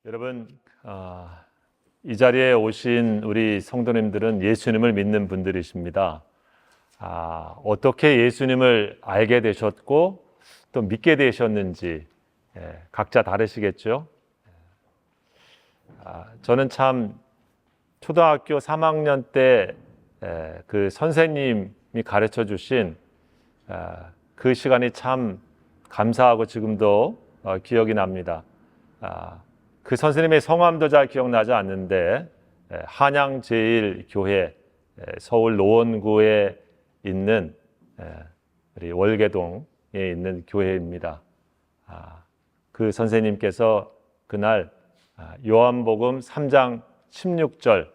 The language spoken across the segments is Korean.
여러분, 이 자리에 오신 우리 성도님들은 예수님을 믿는 분들이십니다. 어떻게 예수님을 알게 되셨고 또 믿게 되셨는지 각자 다르시겠죠. 저는 참 초등학교 3학년 때 그 선생님이 가르쳐 주신 그 시간이 참 감사하고 지금도 기억이 납니다. 그 선생님의 성함도 잘 기억나지 않는데 한양제일교회 서울 노원구에 있는 우리 월계동에 있는 교회입니다. 그 선생님께서 그날 요한복음 3장 16절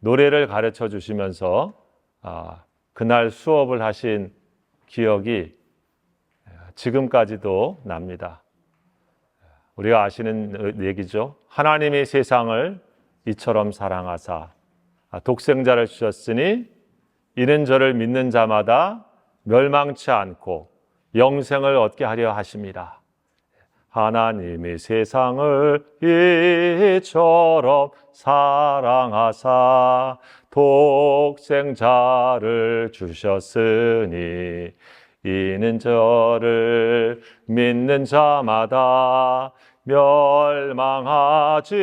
노래를 가르쳐 주시면서 그날 수업을 하신 기억이 지금까지도 납니다. 우리가 아시는 얘기죠. 하나님이 세상을 이처럼 사랑하사 독생자를 주셨으니 이는 저를 믿는 자마다 멸망치 않고 영생을 얻게 하려 하심이라. 하나님이 세상을 이처럼 사랑하사 독생자를 주셨으니 이는 저를 믿는 자마다 멸망하지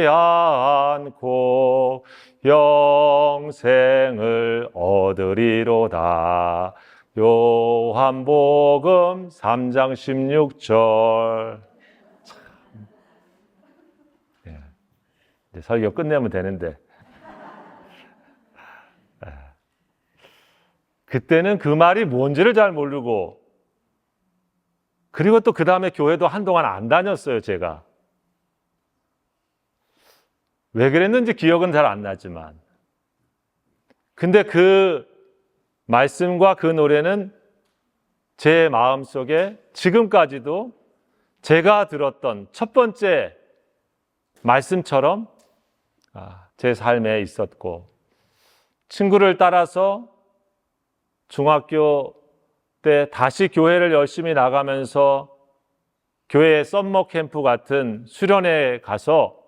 않고 영생을 얻으리로다. 요한복음 3장 16절. 이제 설교 끝내면 되는데 그때는 그 말이 뭔지를 잘 모르고 그리고 또 그 다음에 교회도 한동안 안 다녔어요. 제가 왜 그랬는지 기억은 잘 안 나지만 근데 그 말씀과 그 노래는 제 마음속에 지금까지도 제가 들었던 첫 번째 말씀처럼 제 삶에 있었고 친구를 따라서 중학교 때 다시 교회를 열심히 나가면서 교회 썸머 캠프 같은 수련회에 가서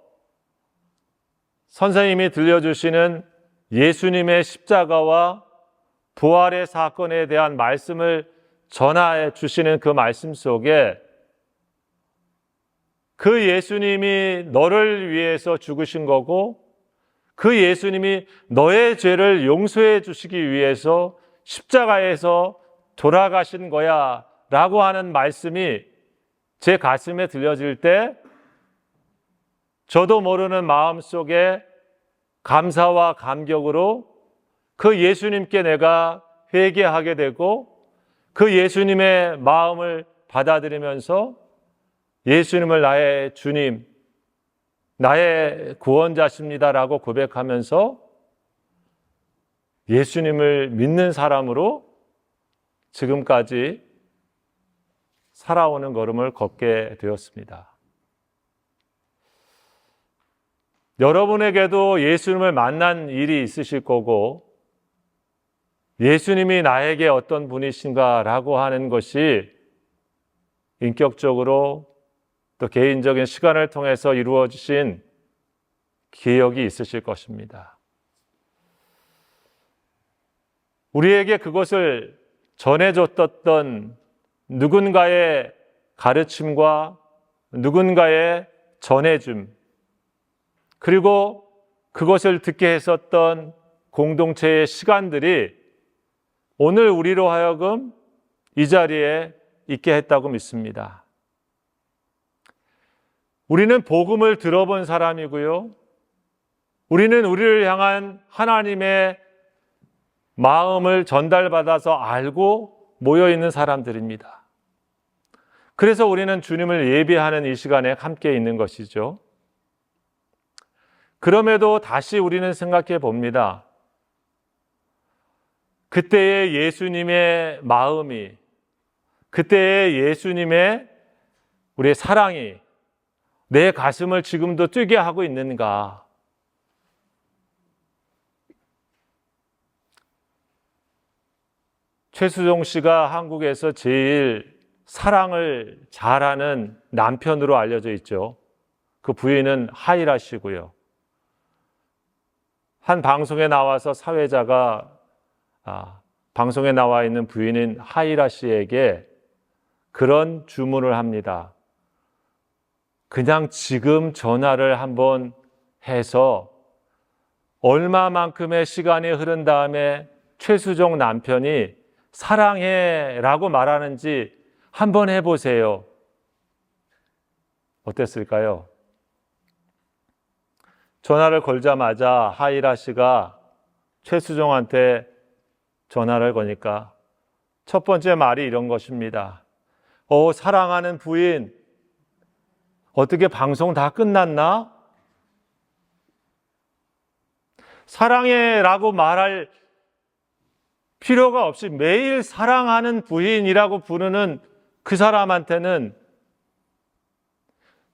선생님이 들려주시는 예수님의 십자가와 부활의 사건에 대한 말씀을 전해 주시는 그 말씀 속에 그 예수님이 너를 위해서 죽으신 거고 그 예수님이 너의 죄를 용서해 주시기 위해서 십자가에서 돌아가신 거야 라고 하는 말씀이 제 가슴에 들려질 때 저도 모르는 마음속에 감사와 감격으로 그 예수님께 내가 회개하게 되고 그 예수님의 마음을 받아들이면서 예수님을 나의 주님, 나의 구원자십니다라고 고백하면서 예수님을 믿는 사람으로 지금까지 살아오는 걸음을 걷게 되었습니다. 여러분에게도 예수님을 만난 일이 있으실 거고 예수님이 나에게 어떤 분이신가라고 하는 것이 인격적으로 또 개인적인 시간을 통해서 이루어지신 기억이 있으실 것입니다. 우리에게 그것을 전해줬던 누군가의 가르침과 누군가의 전해줌 그리고 그것을 듣게 했었던 공동체의 시간들이 오늘 우리로 하여금 이 자리에 있게 했다고 믿습니다. 우리는 복음을 들어본 사람이고요. 우리는 우리를 향한 하나님의 마음을 전달받아서 알고 모여있는 사람들입니다. 그래서 우리는 주님을 예배하는 이 시간에 함께 있는 것이죠. 그럼에도 다시 우리는 생각해 봅니다. 그때의 예수님의 마음이, 그때의 예수님의 우리의 사랑이 내 가슴을 지금도 뛰게 하고 있는가? 최수종 씨가 한국에서 제일 사랑을 잘하는 남편으로 알려져 있죠. 그 부인은 하이라 씨고요. 한 방송에 나와서 사회자가 방송에 나와 있는 부인인 하이라 씨에게 그런 주문을 합니다. 그냥 지금 전화를 한번 해서 얼마만큼의 시간이 흐른 다음에 최수종 남편이 사랑해 라고 말하는지 한번 해보세요. 어땠을까요? 전화를 걸자마자 하이라 씨가 최수종한테 전화를 거니까 첫 번째 말이 이런 것입니다. 사랑하는 부인, 어떻게 방송 다 끝났나? 사랑해 라고 말할 필요가 없이 매일 사랑하는 부인이라고 부르는 그 사람한테는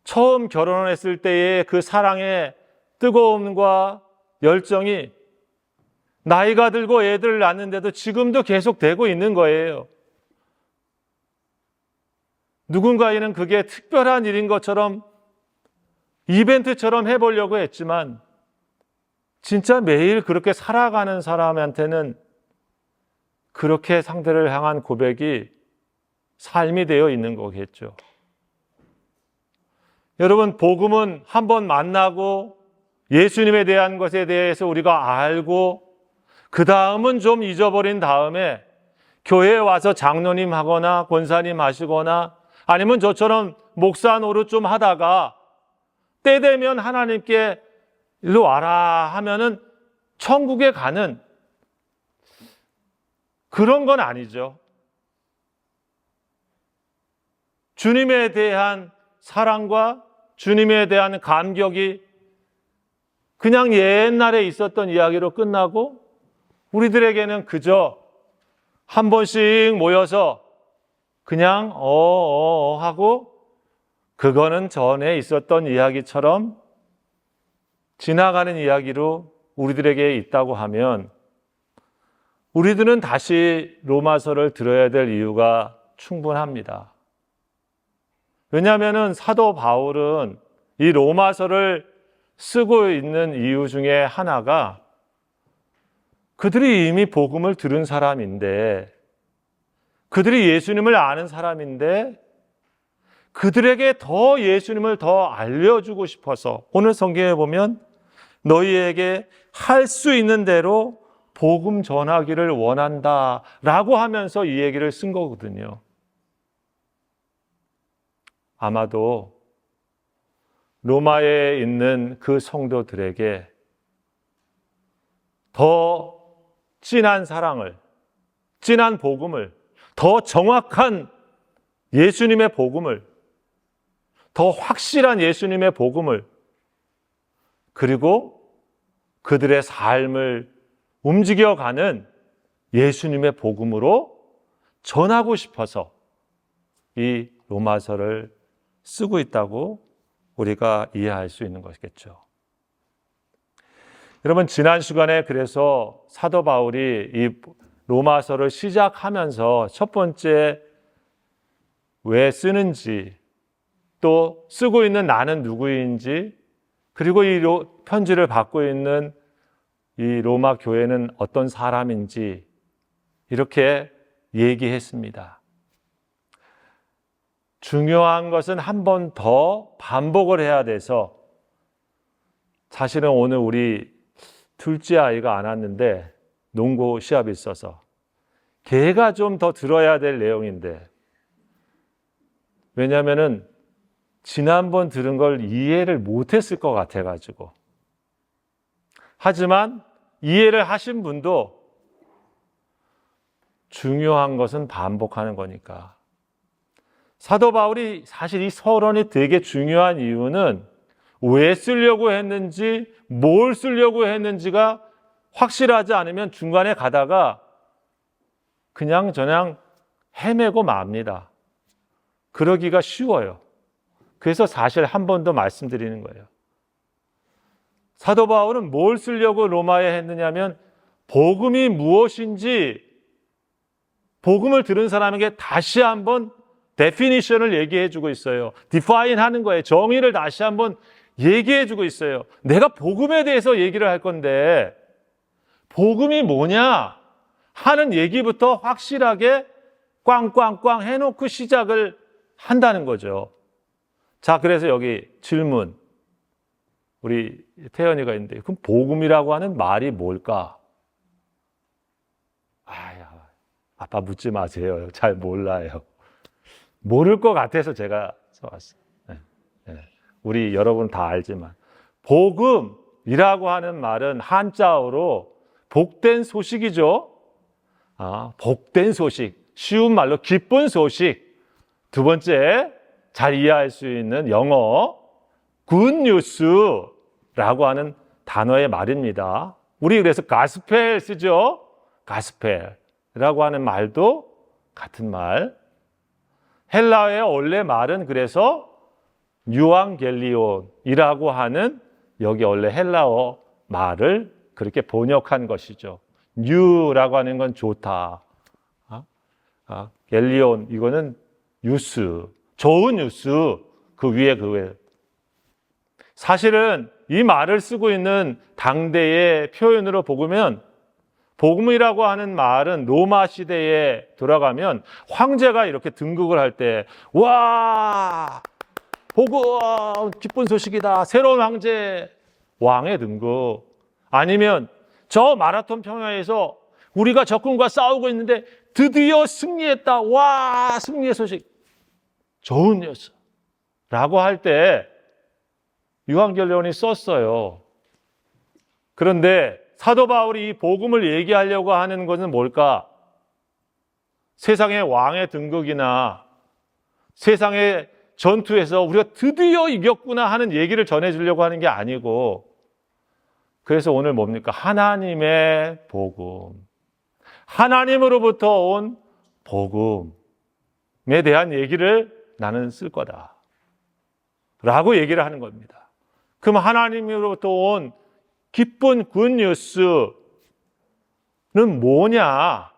처음 결혼했을 때의 그 사랑의 뜨거움과 열정이 나이가 들고 애들을 낳는데도 지금도 계속되고 있는 거예요. 누군가에는 그게 특별한 일인 것처럼 이벤트처럼 해보려고 했지만 진짜 매일 그렇게 살아가는 사람한테는 그렇게 상대를 향한 고백이 삶이 되어 있는 거겠죠. 여러분, 복음은 한번 만나고 예수님에 대한 것에 대해서 우리가 알고 그 다음은 좀 잊어버린 다음에 교회에 와서 장로님 하거나 권사님 하시거나 아니면 저처럼 목사 노릇 좀 하다가 때 되면 하나님께 일로 와라 하면은 천국에 가는 그런 건 아니죠. 주님에 대한 사랑과 주님에 대한 감격이 그냥 옛날에 있었던 이야기로 끝나고 우리들에게는 그저 한 번씩 모여서 그냥 하고 그거는 전에 있었던 이야기처럼 지나가는 이야기로 우리들에게 있다고 하면 우리들은 다시 로마서를 들어야 될 이유가 충분합니다. 왜냐하면 사도 바울은 이 로마서를 쓰고 있는 이유 중에 하나가 그들이 이미 복음을 들은 사람인데 그들이 예수님을 아는 사람인데 그들에게 더 예수님을 더 알려주고 싶어서 오늘 성경에 보면 너희에게 할 수 있는 대로 복음 전하기를 원한다 라고 하면서 이 얘기를 쓴 거거든요. 아마도 로마에 있는 그 성도들에게 더 진한 사랑을, 진한 복음을, 더 정확한 예수님의 복음을, 더 확실한 예수님의 복음을, 그리고 그들의 삶을 움직여가는 예수님의 복음으로 전하고 싶어서 이 로마서를 쓰고 있다고 우리가 이해할 수 있는 것이겠죠. 여러분, 지난 시간에 그래서 사도 바울이 이 로마서를 시작하면서 첫 번째 왜 쓰는지, 또 쓰고 있는 나는 누구인지, 그리고 이 편지를 받고 있는 이 로마 교회는 어떤 사람인지 이렇게 얘기했습니다. 중요한 것은 한 번 더 반복을 해야 돼서 사실은 오늘 우리 둘째 아이가 안 왔는데 농구 시합이 있어서 걔가 좀 더 들어야 될 내용인데 왜냐하면은 지난번 들은 걸 이해를 못했을 것 같아가지고 하지만 이해를 하신 분도 중요한 것은 반복하는 거니까 사도 바울이 사실 이 서론이 되게 중요한 이유는 왜 쓰려고 했는지 뭘 쓰려고 했는지가 확실하지 않으면 중간에 가다가 그냥 헤매고 맙니다. 그러기가 쉬워요. 그래서 사실 한 번 더 말씀드리는 거예요. 사도 바울은 뭘 쓰려고 로마에 했느냐면 복음이 무엇인지 복음을 들은 사람에게 다시 한번 데피니션을 얘기해 주고 있어요. 디파인 하는 거예요. 정의를 다시 한번 얘기해 주고 있어요. 내가 복음에 대해서 얘기를 할 건데 복음이 뭐냐 하는 얘기부터 확실하게 꽝꽝꽝 해놓고 시작을 한다는 거죠. 자, 그래서 여기 질문. 우리 태연이가 있는데 그럼 복음이라고 하는 말이 뭘까? 아빠 묻지 마세요. 잘 몰라요. 모를 것 같아서 제가 써왔어요. 우리 여러분 다 알지만 복음이라고 하는 말은 한자어로 복된 소식이죠. 복된 소식, 쉬운 말로 기쁜 소식. 두 번째, 잘 이해할 수 있는 영어 굿뉴스라고 하는 단어의 말입니다. 우리 그래서 가스펠 쓰죠. 가스펠이라고 하는 말도 같은 말. 헬라어의 원래 말은 그래서 유앙겔리온이라고 하는 여기 원래 헬라어 말을 그렇게 번역한 것이죠. 뉴라고 하는 건 좋다. 겔리온 이거는 뉴스, 좋은 뉴스. 그 위에 사실은 이 말을 쓰고 있는 당대의 표현으로 보면 복음이라고 하는 말은 로마 시대에 돌아가면 황제가 이렇게 등극을 할 때 와 복음 기쁜 소식이다 새로운 황제 왕의 등극 아니면 저 마라톤 평야에서 우리가 적군과 싸우고 있는데 드디어 승리했다 와 승리의 소식 좋은 뉴스 라고 할 때 유앙겔리온이 썼어요. 그런데 사도 바울이 이 복음을 얘기하려고 하는 것은 뭘까? 세상의 왕의 등극이나 세상의 전투에서 우리가 드디어 이겼구나 하는 얘기를 전해주려고 하는 게 아니고 그래서 오늘 뭡니까? 하나님의 복음. 하나님으로부터 온 복음에 대한 얘기를 나는 쓸 거다. 라고 얘기를 하는 겁니다. 그럼 하나님으로부터 온 기쁜 굿뉴스는 뭐냐?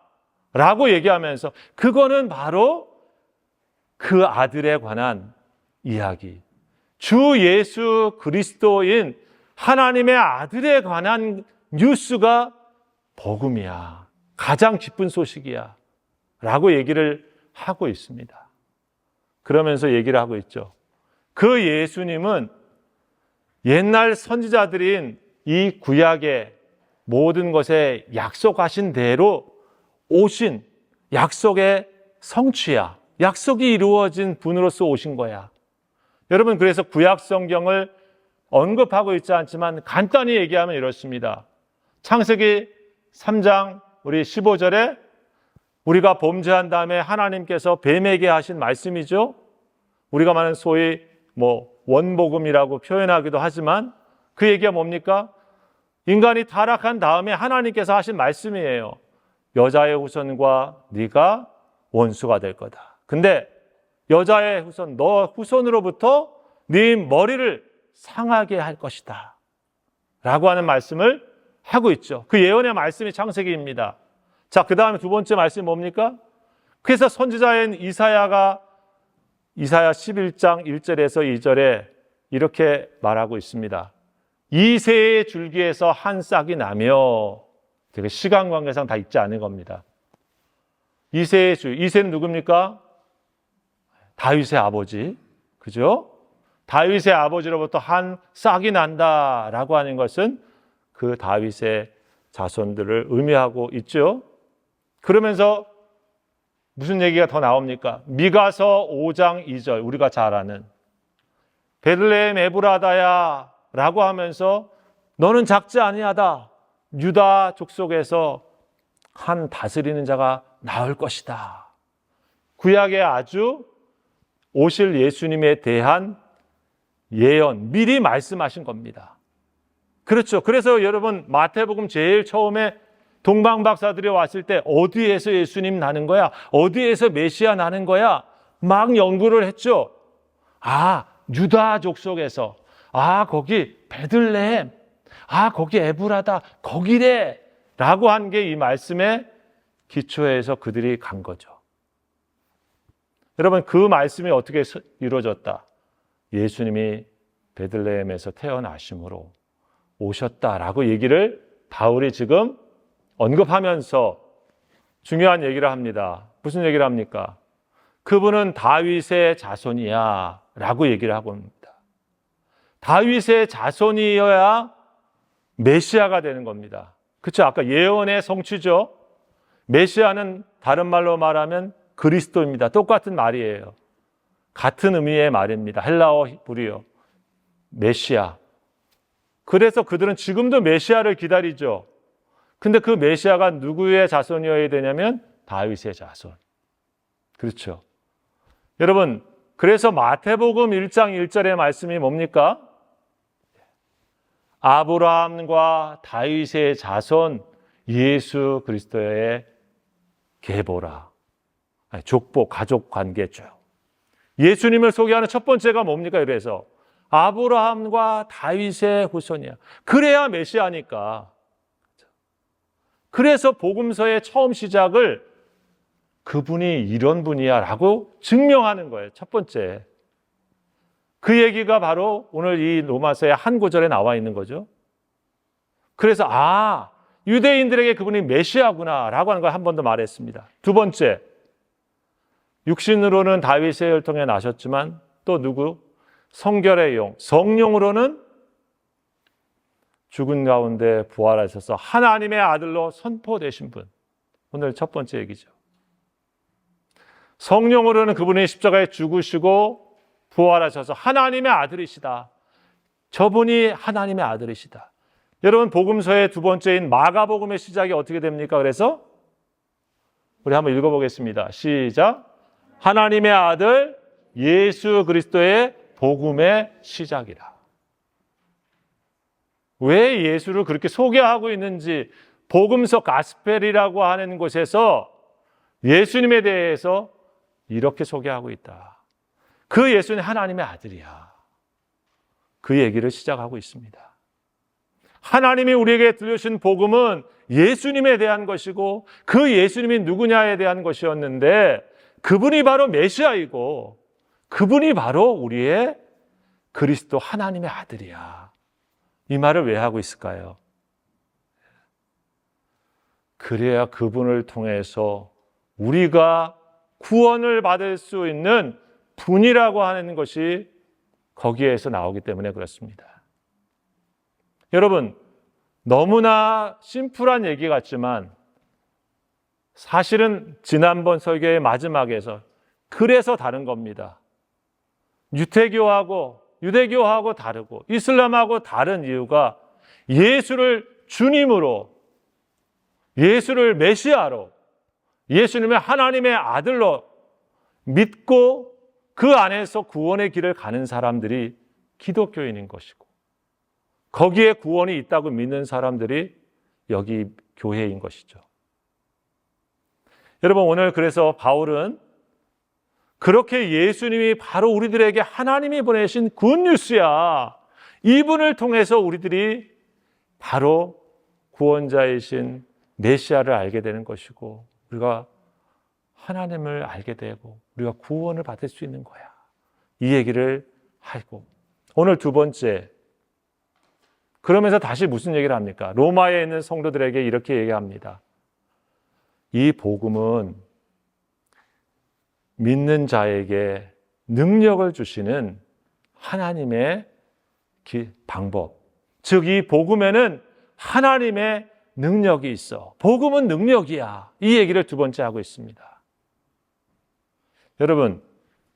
라고 얘기하면서 그거는 바로 그 아들에 관한 이야기. 주 예수 그리스도인 하나님의 아들에 관한 뉴스가 복음이야. 가장 기쁜 소식이야. 라고 얘기를 하고 있습니다. 그러면서 얘기를 하고 있죠. 그 예수님은 옛날 선지자들인 이 구약의 모든 것에 약속하신 대로 오신 약속의 성취야. 약속이 이루어진 분으로서 오신 거야. 여러분 그래서 구약 성경을 언급하고 있지 않지만 간단히 얘기하면 이렇습니다. 창세기 3장 우리 15절에 우리가 범죄한 다음에 하나님께서 뱀에게 하신 말씀이죠. 우리가 말하는 소위 원복음이라고 표현하기도 하지만 그 얘기가 뭡니까? 인간이 타락한 다음에 하나님께서 하신 말씀이에요. 여자의 후손과 네가 원수가 될 거다. 근데 여자의 후손, 너 후손으로부터 네 머리를 상하게 할 것이다. 라고 하는 말씀을 하고 있죠. 그 예언의 말씀이 창세기입니다. 자, 그 다음에 두 번째 말씀이 뭡니까? 그래서 선지자인 이사야 11장 1절에서 2절에 이렇게 말하고 있습니다. 이새의 줄기에서 한 싹이 나며 되게 시간 관계상 다 있지 않은 겁니다. 이새는 누굽니까? 다윗의 아버지. 그죠? 다윗의 아버지로부터 한 싹이 난다라고 하는 것은 그 다윗의 자손들을 의미하고 있죠. 그러면서 무슨 얘기가 더 나옵니까? 미가서 5장 2절 우리가 잘 아는 베들레헴 에브라다야 라고 하면서 너는 작지 아니하다. 유다 족속에서 한 다스리는 자가 나올 것이다. 구약에 아주 오실 예수님에 대한 예언, 미리 말씀하신 겁니다. 그렇죠. 그래서 여러분 마태복음 제일 처음에 동방 박사들이 왔을 때 어디에서 예수님 나는 거야? 어디에서 메시아 나는 거야? 막 연구를 했죠. 유다 족속에서 거기 베들레헴 거기 에브라다 거기래 라고 한 게 이 말씀의 기초에서 그들이 간 거죠. 여러분 그 말씀이 어떻게 이루어졌다? 예수님이 베들레헴에서 태어나심으로 오셨다라고 얘기를 바울이 지금 언급하면서 중요한 얘기를 합니다. 무슨 얘기를 합니까? 그분은 다윗의 자손이야 라고 얘기를 하고 있습니다. 다윗의 자손이어야 메시아가 되는 겁니다. 그렇죠? 아까 예언의 성취죠. 메시아는 다른 말로 말하면 그리스도입니다. 똑같은 말이에요. 같은 의미의 말입니다. 헬라어 히브리어 메시아. 그래서 그들은 지금도 메시아를 기다리죠. 근데 그 메시아가 누구의 자손이어야 되냐면 다윗의 자손. 그렇죠. 여러분, 그래서 마태복음 1장 1절의 말씀이 뭡니까? 아브라함과 다윗의 자손 예수 그리스도의 계보라. 족보, 가족 관계죠. 예수님을 소개하는 첫 번째가 뭡니까? 그래서 아브라함과 다윗의 후손이야. 그래야 메시아니까. 그래서 복음서의 처음 시작을 그분이 이런 분이야 라고 증명하는 거예요. 첫 번째. 그 얘기가 바로 오늘 이 로마서의 한 구절에 나와 있는 거죠. 그래서 유대인들에게 그분이 메시아구나 라고 하는 걸 한 번 더 말했습니다. 두 번째, 육신으로는 다윗의 혈통에 나셨지만 또 누구? 성결의 영, 성령으로는 죽은 가운데 부활하셔서 하나님의 아들로 선포되신 분. 오늘 첫 번째 얘기죠. 성령으로는 그분이 십자가에 죽으시고 부활하셔서 하나님의 아들이시다. 저분이 하나님의 아들이시다. 여러분, 복음서의 두 번째인 마가복음의 시작이 어떻게 됩니까? 그래서 우리 한번 읽어보겠습니다. 시작. 하나님의 아들 예수 그리스도의 복음의 시작이라. 왜 예수를 그렇게 소개하고 있는지 복음서 가스펠이라고 하는 곳에서 예수님에 대해서 이렇게 소개하고 있다. 그 예수는 하나님의 아들이야. 그 얘기를 시작하고 있습니다. 하나님이 우리에게 들려주신 복음은 예수님에 대한 것이고 그 예수님이 누구냐에 대한 것이었는데 그분이 바로 메시아이고 그분이 바로 우리의 그리스도 하나님의 아들이야. 이 말을 왜 하고 있을까요? 그래야 그분을 통해서 우리가 구원을 받을 수 있는 분이라고 하는 것이 거기에서 나오기 때문에 그렇습니다. 여러분, 너무나 심플한 얘기 같지만 사실은 지난번 설교의 마지막에서 그래서 다른 겁니다. 유대교하고 다르고 이슬람하고 다른 이유가 예수를 주님으로, 예수를 메시아로, 예수님의 하나님의 아들로 믿고 그 안에서 구원의 길을 가는 사람들이 기독교인인 것이고 거기에 구원이 있다고 믿는 사람들이 여기 교회인 것이죠. 여러분, 오늘 그래서 바울은 그렇게 예수님이 바로 우리들에게 하나님이 보내신 굿뉴스야. 이분을 통해서 우리들이 바로 구원자이신 메시아를 알게 되는 것이고 우리가 하나님을 알게 되고 우리가 구원을 받을 수 있는 거야. 이 얘기를 하고 오늘 두 번째, 그러면서 다시 무슨 얘기를 합니까? 로마에 있는 성도들에게 이렇게 얘기합니다. 이 복음은 믿는 자에게 능력을 주시는 하나님의 방법. 즉, 이 복음에는 하나님의 능력이 있어. 복음은 능력이야. 이 얘기를 두 번째 하고 있습니다. 여러분,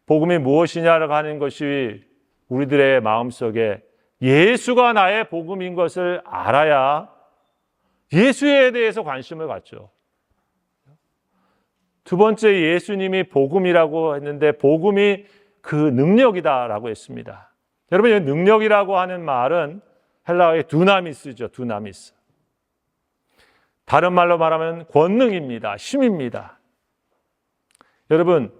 복음이 무엇이냐라고 하는 것이 우리들의 마음속에 예수가 나의 복음인 것을 알아야 예수에 대해서 관심을 갖죠. 두 번째, 예수님이 복음이라고 했는데 복음이 그 능력이다라고 했습니다. 여러분, 이 능력이라고 하는 말은 헬라어의 두나미스죠. 두나미스. 다른 말로 말하면 권능입니다. 힘입니다. 여러분,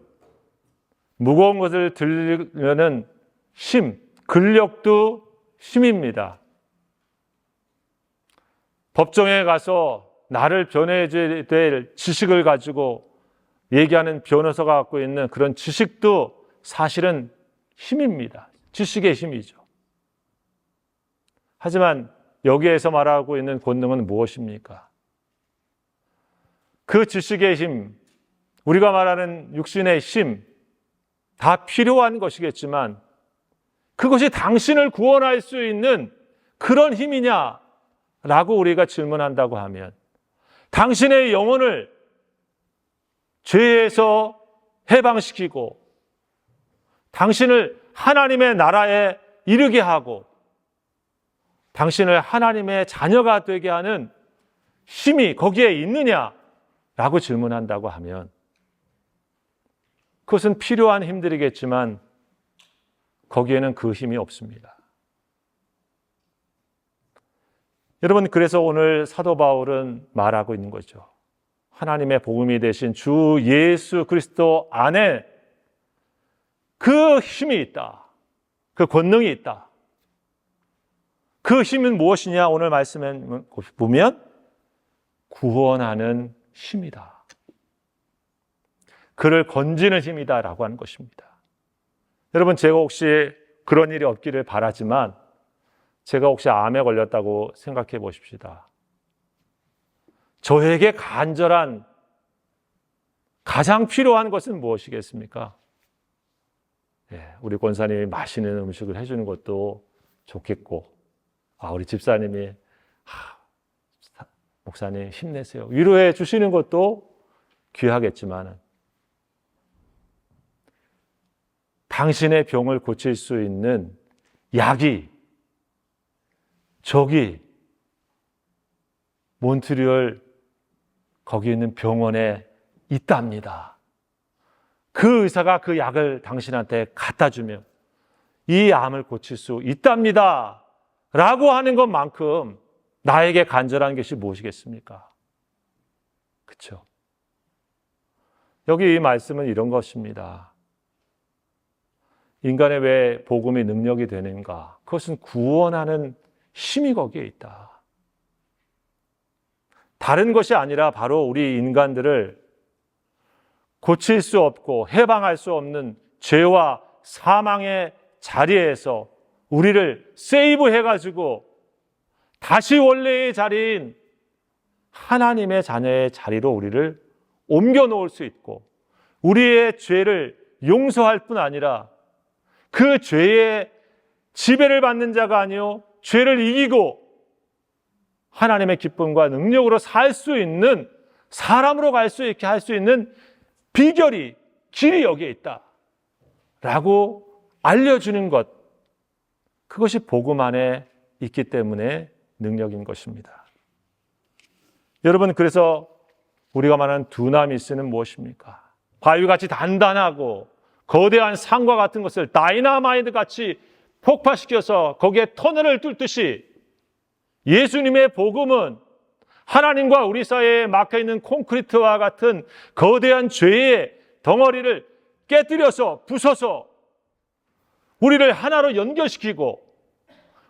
무거운 것을 들려는 힘, 근력도 힘입니다. 법정에 가서 나를 변호해줘야 될 지식을 가지고 얘기하는 변호사가 갖고 있는 그런 지식도 사실은 힘입니다. 지식의 힘이죠. 하지만 여기에서 말하고 있는 권능은 무엇입니까? 그 지식의 힘, 우리가 말하는 육신의 힘, 다 필요한 것이겠지만 그것이 당신을 구원할 수 있는 그런 힘이냐라고 우리가 질문한다고 하면 당신의 영혼을 죄에서 해방시키고 당신을 하나님의 나라에 이르게 하고 당신을 하나님의 자녀가 되게 하는 힘이 거기에 있느냐라고 질문한다고 하면 그것은 필요한 힘들이겠지만 거기에는 그 힘이 없습니다. 여러분, 그래서 오늘 사도 바울은 말하고 있는 거죠. 하나님의 복음이 되신 주 예수 그리스도 안에 그 힘이 있다. 그 권능이 있다. 그 힘은 무엇이냐? 오늘 말씀에 보면 구원하는 힘이다. 그를 건지는 힘이다라고 하는 것입니다. 여러분, 제가 혹시 그런 일이 없기를 바라지만 제가 혹시 암에 걸렸다고 생각해 보십시다. 저에게 간절한 가장 필요한 것은 무엇이겠습니까? 우리 권사님이 맛있는 음식을 해주는 것도 좋겠고, 우리 집사님이 목사님 힘내세요 위로해 주시는 것도 귀하겠지만 당신의 병을 고칠 수 있는 약이 저기 몬트리올 거기 있는 병원에 있답니다. 그 의사가 그 약을 당신한테 갖다 주면 이 암을 고칠 수 있답니다 라고 하는 것만큼 나에게 간절한 것이 무엇이겠습니까? 그렇죠? 여기 이 말씀은 이런 것입니다. 인간의 왜 복음이 능력이 되는가? 그것은 구원하는 힘이 거기에 있다. 다른 것이 아니라 바로 우리 인간들을 고칠 수 없고 해방할 수 없는 죄와 사망의 자리에서 우리를 세이브해가지고 다시 원래의 자리인 하나님의 자녀의 자리로 우리를 옮겨 놓을 수 있고 우리의 죄를 용서할 뿐 아니라 그 죄의 지배를 받는 자가 아니요 죄를 이기고 하나님의 기쁨과 능력으로 살 수 있는 사람으로 갈 수 있게 할 수 있는 비결이 길이 여기에 있다 라고 알려주는 것, 그것이 복음 안에 있기 때문에 능력인 것입니다. 여러분, 그래서 우리가 말하는 두나미스는 무엇입니까? 바위같이 단단하고 거대한 산과 같은 것을 다이나마이트 같이 폭파시켜서 거기에 터널을 뚫듯이 예수님의 복음은 하나님과 우리 사이에 막혀있는 콘크리트와 같은 거대한 죄의 덩어리를 깨뜨려서 부숴서 우리를 하나로 연결시키고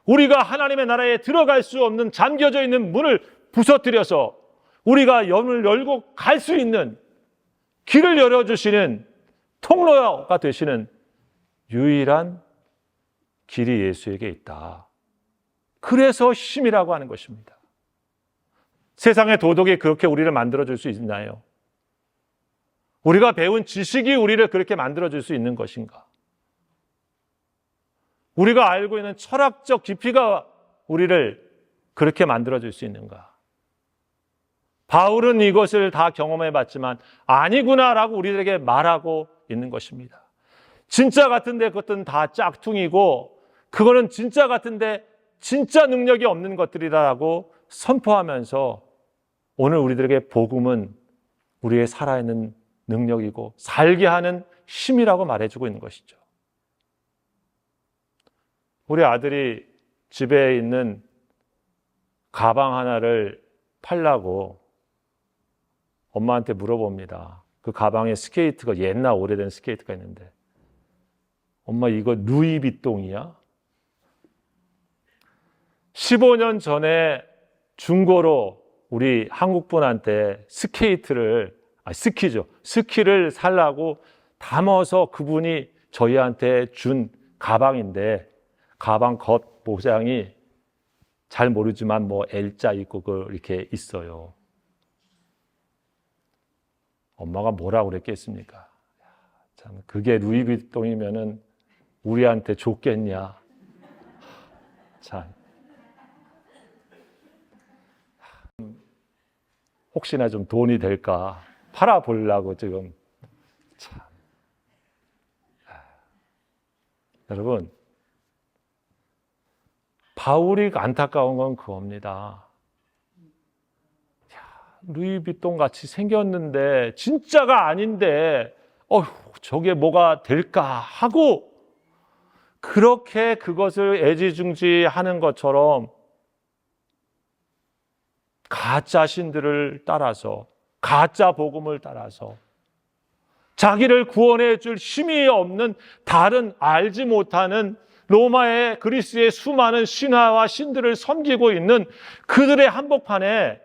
우리가 하나님의 나라에 들어갈 수 없는 잠겨져 있는 문을 부서뜨려서 우리가 문을 열고 갈 수 있는 길을 열어주시는 통로가 되시는 유일한 길이 예수에게 있다. 그래서 힘이라고 하는 것입니다. 세상의 도덕이 그렇게 우리를 만들어줄 수 있나요? 우리가 배운 지식이 우리를 그렇게 만들어줄 수 있는 것인가? 우리가 알고 있는 철학적 깊이가 우리를 그렇게 만들어줄 수 있는가? 바울은 이것을 다 경험해봤지만 아니구나라고 우리들에게 말하고 있는 것입니다. 진짜 같은데 그것은 다 짝퉁이고 그거는 진짜 같은데 진짜 능력이 없는 것들이라고 선포하면서 오늘 우리들에게 복음은 우리의 살아있는 능력이고 살게 하는 힘이라고 말해주고 있는 것이죠. 우리 아들이 집에 있는 가방 하나를 팔라고 엄마한테 물어봅니다. 그 가방에 스케이트가 옛날 오래된 스케이트가 있는데 엄마 이거 루이비통이야? 15년 전에 중고로 우리 한국분한테 스키를 살라고 담아서 그분이 저희한테 준 가방인데 가방 겉 모양이 잘 모르지만 뭐 L자 있고 이렇게 있어요. 엄마가 뭐라고 그랬겠습니까? 참, 그게 루이비통이면은 우리한테 좋겠냐? 참. 혹시나 좀 돈이 될까 팔아보려고 지금. 참. 여러분, 바울이 안타까운 건 그겁니다. 루이비통 같이 생겼는데 진짜가 아닌데 저게 뭐가 될까 하고 그렇게 그것을 애지중지하는 것처럼 가짜 신들을 따라서, 가짜 복음을 따라서 자기를 구원해 줄 힘이 없는 다른 알지 못하는 로마의 그리스의 수많은 신화와 신들을 섬기고 있는 그들의 한복판에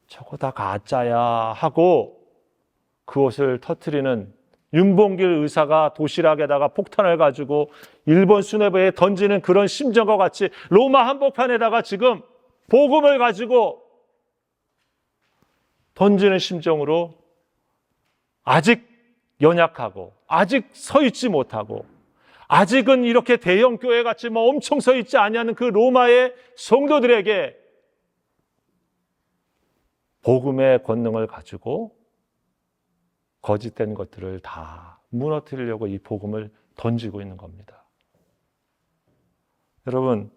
저거 다 가짜야 하고 그것을 터뜨리는 윤봉길 의사가 도시락에다가 폭탄을 가지고 일본 수뇌부에 던지는 그런 심정과 같이 로마 한복판에다가 지금 복음을 가지고 던지는 심정으로 아직 연약하고 아직 서 있지 못하고 아직은 이렇게 대형 교회 같이 뭐 엄청 서 있지 아니하는 그 로마의 성도들에게 복음의 권능을 가지고 거짓된 것들을 다 무너뜨리려고 이 복음을 던지고 있는 겁니다. 여러분,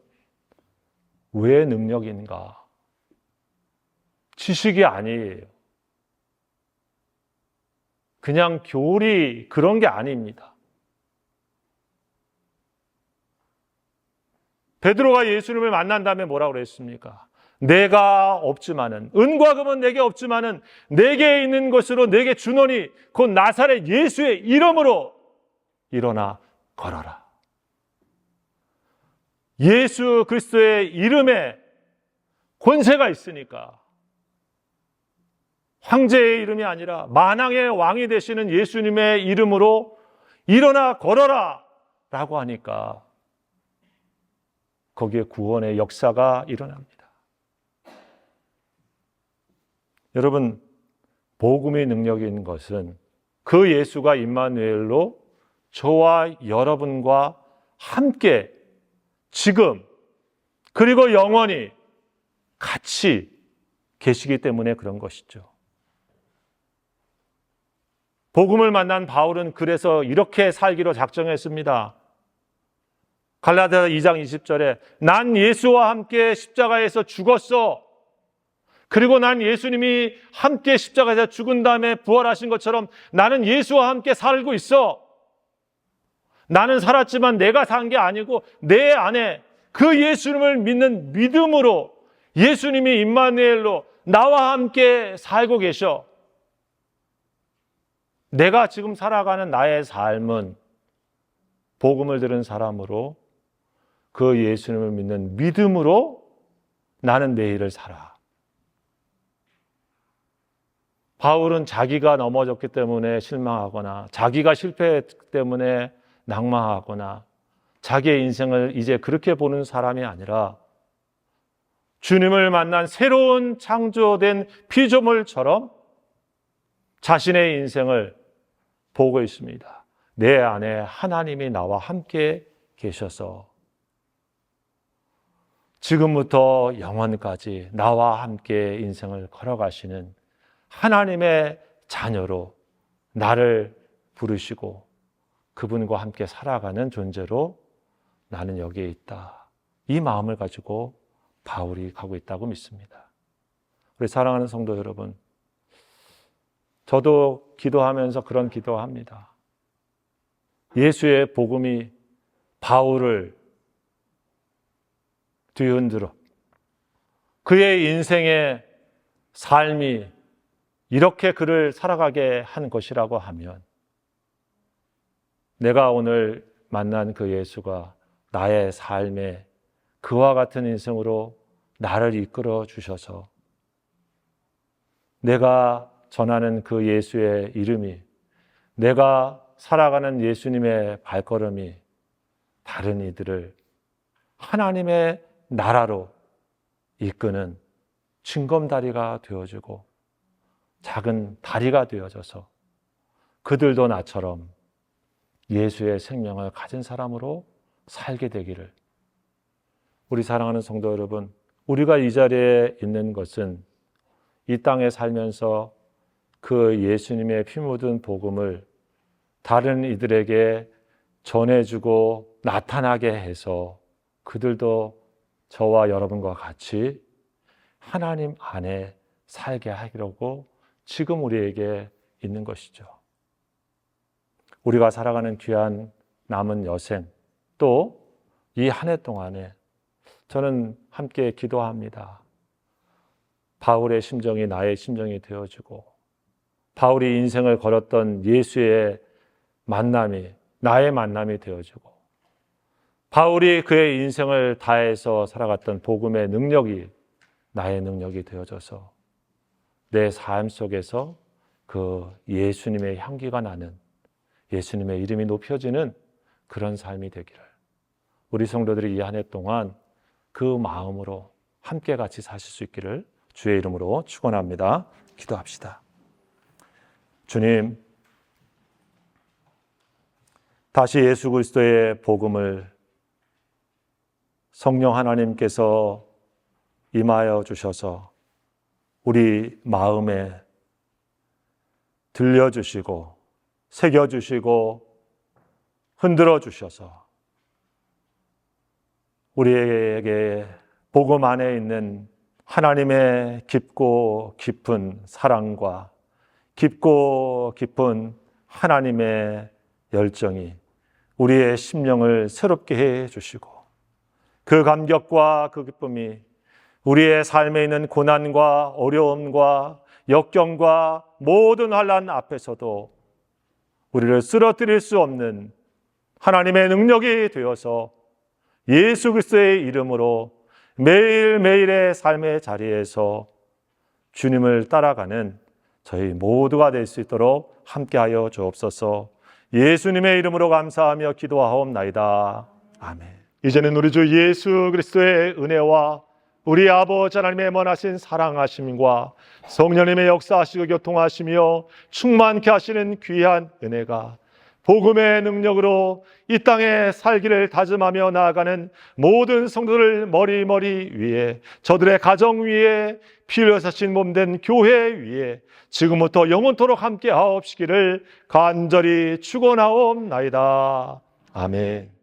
왜 능력인가? 지식이 아니에요. 그냥 교리 그런 게 아닙니다. 베드로가 예수님을 만난 다음에 뭐라고 그랬습니까? 내가 없지만은 은과 금은 내게 없지만은 내게 있는 것으로 내게 주노니 곧 나사렛 예수의 이름으로 일어나 걸어라. 예수 그리스도의 이름에 권세가 있으니까 황제의 이름이 아니라 만왕의 왕이 되시는 예수님의 이름으로 일어나 걸어라 라고 하니까 거기에 구원의 역사가 일어납니다. 여러분, 복음의 능력이 있는 것은 그 예수가 임마누엘로 저와 여러분과 함께 지금 그리고 영원히 같이 계시기 때문에 그런 것이죠. 복음을 만난 바울은 그래서 이렇게 살기로 작정했습니다. 갈라디아 2장 20절에 난 예수와 함께 십자가에서 죽었어. 그리고 난 예수님이 함께 십자가에서 죽은 다음에 부활하신 것처럼 나는 예수와 함께 살고 있어. 나는 살았지만 내가 산 게 아니고 내 안에 그 예수님을 믿는 믿음으로 예수님이 임마누엘로 나와 함께 살고 계셔. 내가 지금 살아가는 나의 삶은 복음을 들은 사람으로 그 예수님을 믿는 믿음으로 나는 내일을 살아. 바울은 자기가 넘어졌기 때문에 실망하거나 자기가 실패했기 때문에 낙망하거나 자기의 인생을 이제 그렇게 보는 사람이 아니라 주님을 만난 새로운 창조된 피조물처럼 자신의 인생을 보고 있습니다. 내 안에 하나님이 나와 함께 계셔서 지금부터 영원까지 나와 함께 인생을 걸어가시는 하나님의 자녀로 나를 부르시고 그분과 함께 살아가는 존재로 나는 여기에 있다. 이 마음을 가지고 바울이 가고 있다고 믿습니다. 우리 사랑하는 성도 여러분, 저도 기도하면서 그런 기도합니다. 예수의 복음이 바울을 뒤흔들어 그의 인생의 삶이 이렇게 그를 살아가게 한 것이라고 하면 내가 오늘 만난 그 예수가 나의 삶에 그와 같은 인생으로 나를 이끌어 주셔서 내가 전하는 그 예수의 이름이 내가 살아가는 예수님의 발걸음이 다른 이들을 하나님의 나라로 이끄는 징검다리가 되어주고 작은 다리가 되어져서 그들도 나처럼 예수의 생명을 가진 사람으로 살게 되기를. 우리 사랑하는 성도 여러분, 우리가 이 자리에 있는 것은 이 땅에 살면서 그 예수님의 피 묻은 복음을 다른 이들에게 전해주고 나타나게 해서 그들도 저와 여러분과 같이 하나님 안에 살게 하려고 지금 우리에게 있는 것이죠. 우리가 살아가는 귀한 남은 여생, 또 이 한 해 동안에 저는 함께 기도합니다. 바울의 심정이 나의 심정이 되어주고, 바울이 인생을 걸었던 예수의 만남이 나의 만남이 되어주고, 바울이 그의 인생을 다해서 살아갔던 복음의 능력이 나의 능력이 되어져서 내 삶 속에서 그 예수님의 향기가 나는, 예수님의 이름이 높여지는 그런 삶이 되기를, 우리 성도들이 이 한 해 동안 그 마음으로 함께 같이 사실 수 있기를 주의 이름으로 축원합니다. 기도합시다. 주님, 다시 예수 그리스도의 복음을 성령 하나님께서 임하여 주셔서 우리 마음에 들려주시고 새겨주시고 흔들어 주셔서 우리에게 복음 안에 있는 하나님의 깊고 깊은 사랑과 깊고 깊은 하나님의 열정이 우리의 심령을 새롭게 해 주시고, 그 감격과 그 기쁨이 우리의 삶에 있는 고난과 어려움과 역경과 모든 환난 앞에서도 우리를 쓰러뜨릴 수 없는 하나님의 능력이 되어서 예수 그리스도의 이름으로 매일매일의 삶의 자리에서 주님을 따라가는 저희 모두가 될 수 있도록 함께하여 주옵소서. 예수님의 이름으로 감사하며 기도하옵나이다. 아멘. 이제는 우리 주 예수 그리스도의 은혜와 우리 아버지 하나님의 원하신 사랑하심과 성령님의 역사하시고 교통하시며 충만케 하시는 귀한 은혜가 복음의 능력으로 이 땅에 살기를 다짐하며 나아가는 모든 성도들 머리 위에, 저들의 가정 위에, 피 흘려사신 몸된 교회 위에 지금부터 영원토록 함께 하옵시기를 간절히 축원하옵나이다. 아멘.